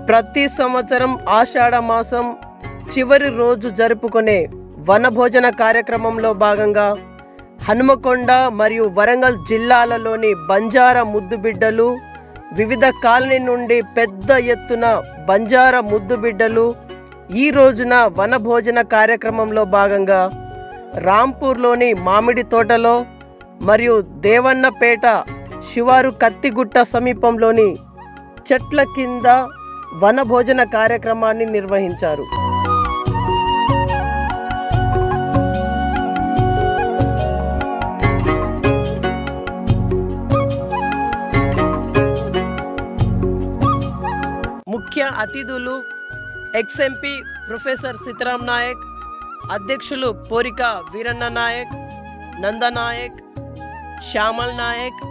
ప్రతి సంవత్సరం ఆషాఢ మాసం చివరి రోజు జరుపుకునే వనభోజన కార్యక్రమంలో భాగంగా హనుమకొండ మరియు వరంగల్ జిల్లాలలోని బంజారా ముద్దుబిడ్డలు, వివిధ కాలనీ నుండి పెద్ద ఎత్తున బంజారా ముద్దుబిడ్డలు ఈ రోజున వనభోజన కార్యక్రమంలో భాగంగా రాంపూర్లోని మామిడి తోటలో మరియు దేవన్నపేట శివారు కత్తిగుట్ట సమీపంలోని చెట్ల కింద వనభోజన కార్యక్రమాన్ని నిర్వహించారు. ముఖ్య అతిథులు ఎక్స్ఎంపీ ప్రొఫెసర్ సీతారాం నాయక్, అధ్యక్షులు పోరిక వీరన్న నాయక్, నందనాయక్, శ్యామల్ నాయక్,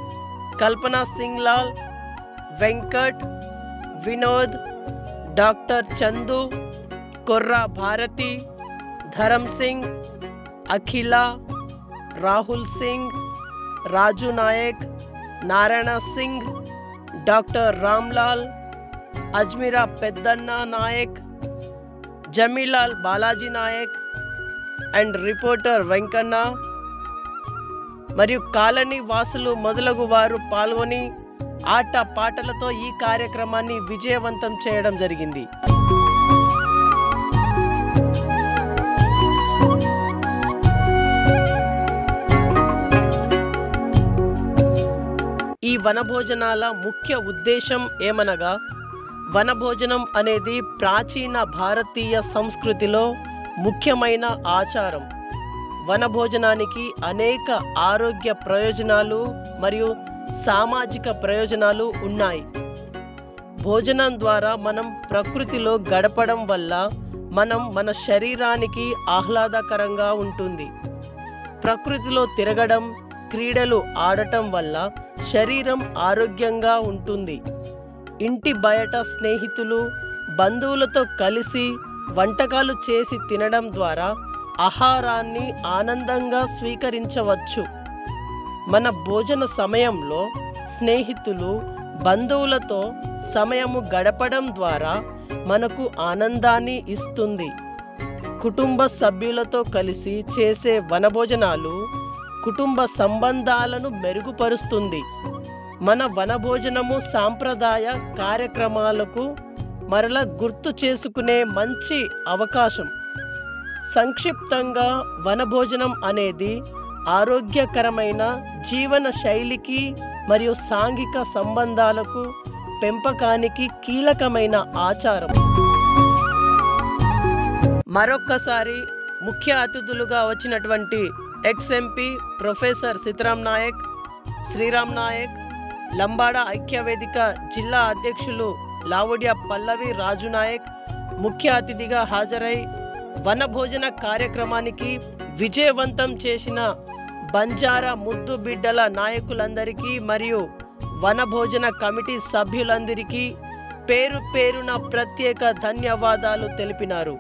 కల్పనా Singh Lal, Venkat, Vinod, doctor Chandu, కొర్రా Bharati, Dharam Singh, Akhila, Rahul Singh, Raju Naik, Narayana Singh, doctor Ramlal, Ajmeera Peddanna Naik, జమీలాల్ Balaji Naik and reporter Venkanna మరియు కాలనీ వాసులు మొదలగు వారు పాల్గొని ఆట పాటలతో ఈ కార్యక్రమాన్ని విజయవంతం చేయడం జరిగింది. ఈ వనభోజనాల ముఖ్య ఉద్దేశం ఏమనగా, వనభోజనం అనేది ప్రాచీన భారతీయ సంస్కృతిలో ముఖ్యమైన ఆచారం. వనభోజనానికి అనేక ఆరోగ్య ప్రయోజనాలు మరియు సామాజిక ప్రయోజనాలు ఉన్నాయి. భోజనం ద్వారా మనం ప్రకృతిలో గడపడం వల్ల మన శరీరానికి ఆహ్లాదకరంగా ఉంటుంది. ప్రకృతిలో తిరగడం, క్రీడలు ఆడటం వల్ల శరీరం ఆరోగ్యంగా ఉంటుంది. ఇంటి బయట స్నేహితులు, బంధువులతో కలిసి వంటకాలు చేసి తినడం ద్వారా ఆహారాన్ని ఆనందంగా స్వీకరించవచ్చు. మన భోజన సమయంలో స్నేహితులు, బంధువులతో సమయము గడపడం ద్వారా మనకు ఆనందాన్ని ఇస్తుంది. కుటుంబ సభ్యులతో కలిసి చేసే వనభోజనాలు కుటుంబ సంబంధాలను మెరుగుపరుస్తుంది. మన వనభోజనము సాంప్రదాయ కార్యక్రమాలకు మరల గుర్తు చేసుకునే మంచి అవకాశం. సంక్షిప్తంగా వనభోజనం అనేది ఆరోగ్యకరమైన జీవన శైలికి మరియు సాంఘిక సంబంధాలకు పెంపకానికి కీలకమైన ఆచారం. మరొక్కసారి ముఖ్య అతిథులుగా వచ్చినటువంటి ఎక్స్ఎంపీ ప్రొఫెసర్ సీతారాం నాయక్, శ్రీరామ్ నాయక్, లంబాడ ఐక్యవేదిక జిల్లా అధ్యక్షులు లావుడ్య పల్లవి రాజు నాయక్ ముఖ్య అతిథిగా హాజరై వనభోజన కార్యక్రమానికి విజయవంతం చేసిన బంజారా ముద్దు బిడ్డల నాయకులందరికీ మరియు వనభోజన కమిటీ సభ్యులందరికీ పేరు పేరున ప్రత్యేక ధన్యవాదాలు తెలిపినారు.